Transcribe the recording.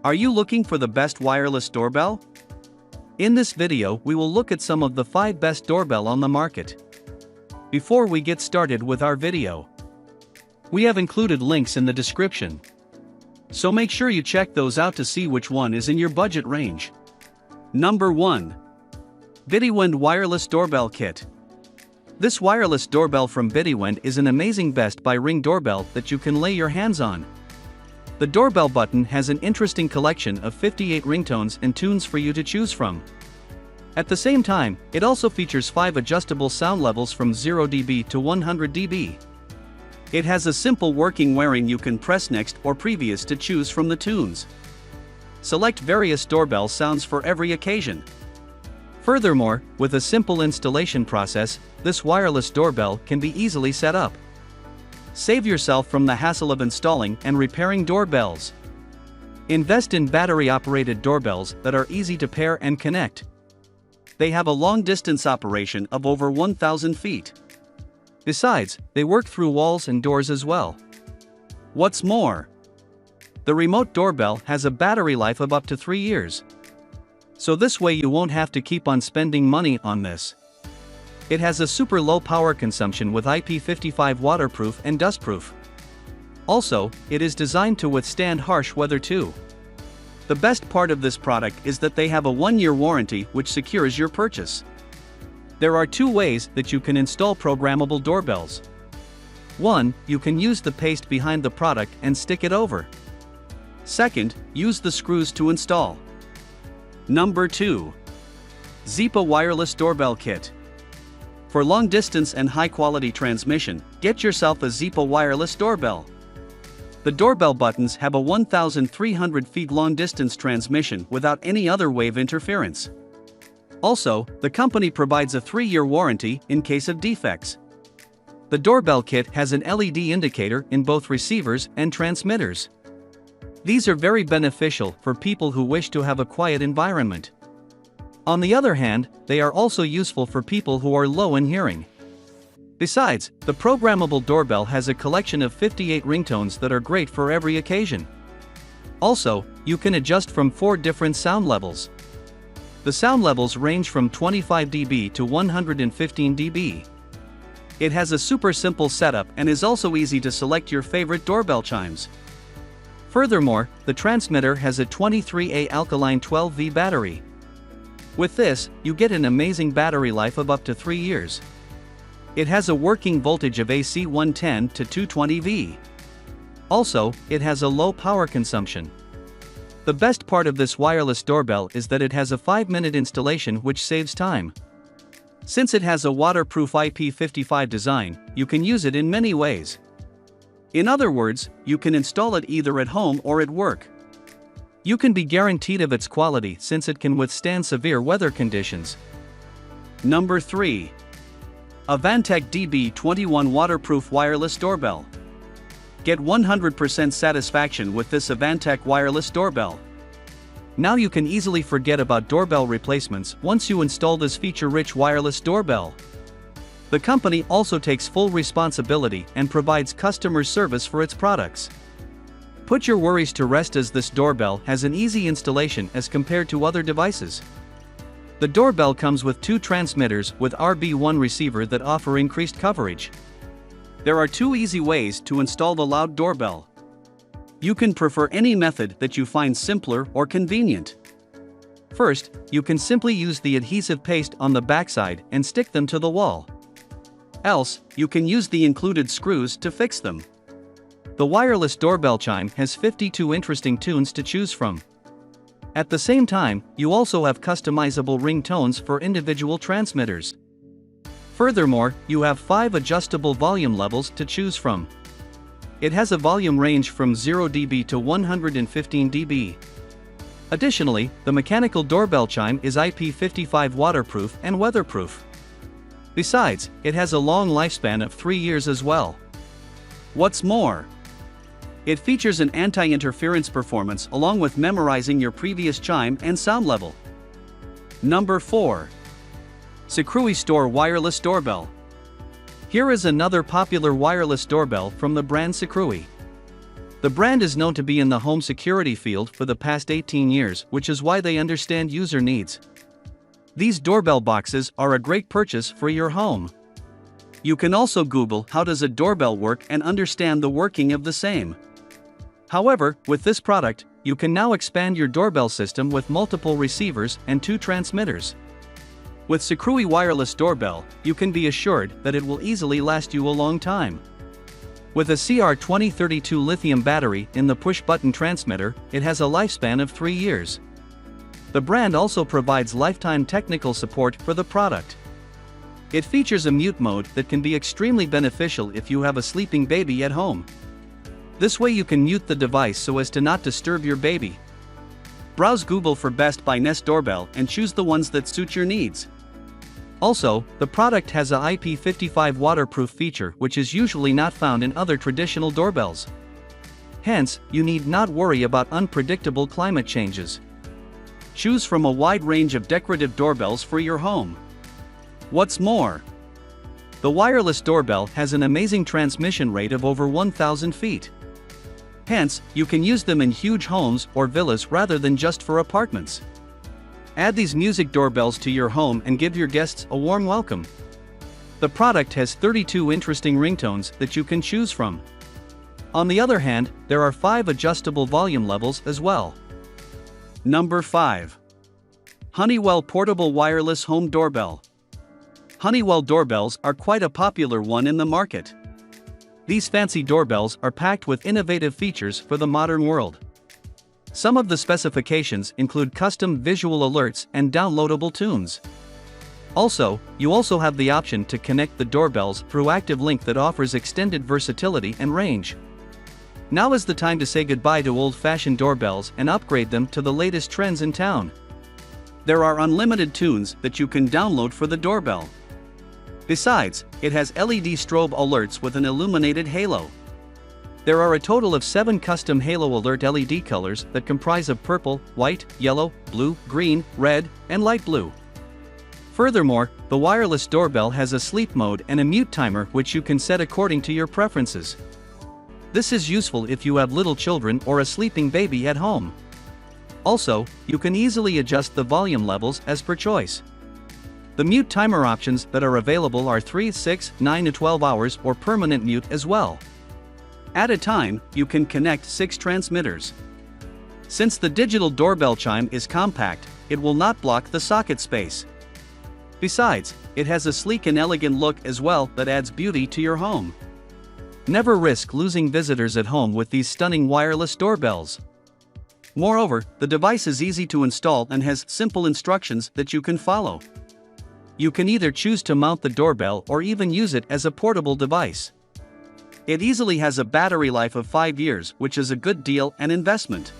Are you looking for the best wireless doorbell? In this video, we will look at some of the 5 best doorbell on the market. Before we get started with our video, we have included links in the description, so make sure you check those out to see which one is in your budget range. Number 1. BITIWEND Wireless Doorbell Kit. This wireless doorbell from BITIWEND is an amazing Best by Ring doorbell that you can lay your hands on. The doorbell button has an interesting collection of 58 ringtones and tunes for you to choose from. At the same time, it also features 5 adjustable sound levels from 0 dB to 100 dB. It has a simple working wiring you can press next or previous to choose from the tunes. Select various doorbell sounds for every occasion. Furthermore, with a simple installation process, this wireless doorbell can be easily set up. Save yourself from the hassle of installing and repairing doorbells. Invest in battery-operated doorbells that are easy to pair and connect. They have a long-distance operation of over 1,000 feet. Besides, they work through walls and doors as well. What's more, the remote doorbell has a battery life of up to 3 years. So this way you won't have to keep on spending money on this. It has a super low power consumption with IP55 waterproof and dustproof. Also, it is designed to withstand harsh weather too. The best part of this product is that they have a 1-year warranty which secures your purchase. There are 2 ways that you can install programmable doorbells. 1. You can use the paste behind the product and stick it over. 2nd, use the screws to install. Number 2. Zeapa Wireless Doorbell Kit. For long-distance and high-quality transmission, get yourself a Zeapa wireless doorbell. The doorbell buttons have a 1,300 feet long-distance transmission without any other wave interference. Also, the company provides a 3-year warranty in case of defects. The doorbell kit has an LED indicator in both receivers and transmitters. These are very beneficial for people who wish to have a quiet environment. On the other hand, they are also useful for people who are low in hearing. Besides, the programmable doorbell has a collection of 58 ringtones that are great for every occasion. Also, you can adjust from 4 different sound levels. The sound levels range from 25 dB to 115 dB. It has a super simple setup and is also easy to select your favorite doorbell chimes. Furthermore, the transmitter has a 23A alkaline 12V battery. With this, you get an amazing battery life of up to 3 years. It has a working voltage of AC 110 to 220V. Also, it has a low power consumption. The best part of this wireless doorbell is that it has a 5-minute installation which saves time. Since it has a waterproof IP55 design, you can use it in many ways. In other words, you can install it either at home or at work. You can be guaranteed of its quality since it can withstand severe weather conditions. Number 3. AVANTEK DB21 Waterproof Wireless Doorbell. Get 100% satisfaction with this AVANTEK wireless doorbell. Now you can easily forget about doorbell replacements once you install this feature-rich wireless doorbell. The company also takes full responsibility and provides customer service for its products. Put your worries to rest as this doorbell has an easy installation as compared to other devices. The doorbell comes with 2 transmitters with RB1 receiver that offer increased coverage. There are 2 easy ways to install the loud doorbell. You can prefer any method that you find simpler or convenient. First, you can simply use the adhesive paste on the backside and stick them to the wall. Else, you can use the included screws to fix them. The wireless doorbell chime has 52 interesting tunes to choose from. At the same time, you also have customizable ringtones for individual transmitters. Furthermore, you have 5 adjustable volume levels to choose from. It has a volume range from 0 dB to 115 dB. Additionally, the mechanical doorbell chime is IP55 waterproof and weatherproof. Besides, it has a long lifespan of 3 years as well. What's more, it features an anti-interference performance along with memorizing your previous chime and sound level. Number 4. SECRUI Store Wireless Doorbell. Here is another popular wireless doorbell from the brand SECRUI. The brand is known to be in the home security field for the past 18 years, which is why they understand user needs. These doorbell boxes are a great purchase for your home. You can also Google how does a doorbell work and understand the working of the same. However, with this product, you can now expand your doorbell system with multiple receivers and 2 transmitters. With SECRUI Wireless Doorbell, you can be assured that it will easily last you a long time. With a CR2032 lithium battery in the push-button transmitter, it has a lifespan of 3 years. The brand also provides lifetime technical support for the product. It features a mute mode that can be extremely beneficial if you have a sleeping baby at home. This way you can mute the device so as to not disturb your baby. Browse Google for Best Buy Nest Doorbell and choose the ones that suit your needs. Also, the product has a IP55 waterproof feature which is usually not found in other traditional doorbells. Hence, you need not worry about unpredictable climate changes. Choose from a wide range of decorative doorbells for your home. What's more, the wireless doorbell has an amazing transmission rate of over 1,000 feet. Hence, you can use them in huge homes or villas rather than just for apartments. Add these music doorbells to your home and give your guests a warm welcome. The product has 32 interesting ringtones that you can choose from. On the other hand, there are 5 adjustable volume levels as well. Number 5. Honeywell Portable Wireless Home Doorbell. Honeywell doorbells are quite a popular one in the market. These fancy doorbells are packed with innovative features for the modern world. Some of the specifications include custom visual alerts and downloadable tunes. Also, you also have the option to connect the doorbells through Active Link that offers extended versatility and range. Now is the time to say goodbye to old-fashioned doorbells and upgrade them to the latest trends in town. There are unlimited tunes that you can download for the doorbell. Besides, it has LED strobe alerts with an illuminated halo. There are a total of 7 custom halo alert LED colors that comprise of purple, white, yellow, blue, green, red, and light blue. Furthermore, the wireless doorbell has a sleep mode and a mute timer which you can set according to your preferences. This is useful if you have little children or a sleeping baby at home. Also, you can easily adjust the volume levels as per choice. The mute timer options that are available are 3, 6, 9 to 12 hours or permanent mute as well. At a time, you can connect 6 transmitters. Since the digital doorbell chime is compact, it will not block the socket space. Besides, it has a sleek and elegant look as well that adds beauty to your home. Never risk losing visitors at home with these stunning wireless doorbells. Moreover, the device is easy to install and has simple instructions that you can follow. You can either choose to mount the doorbell or even use it as a portable device. It easily has a battery life of 5 years, which is a good deal and investment.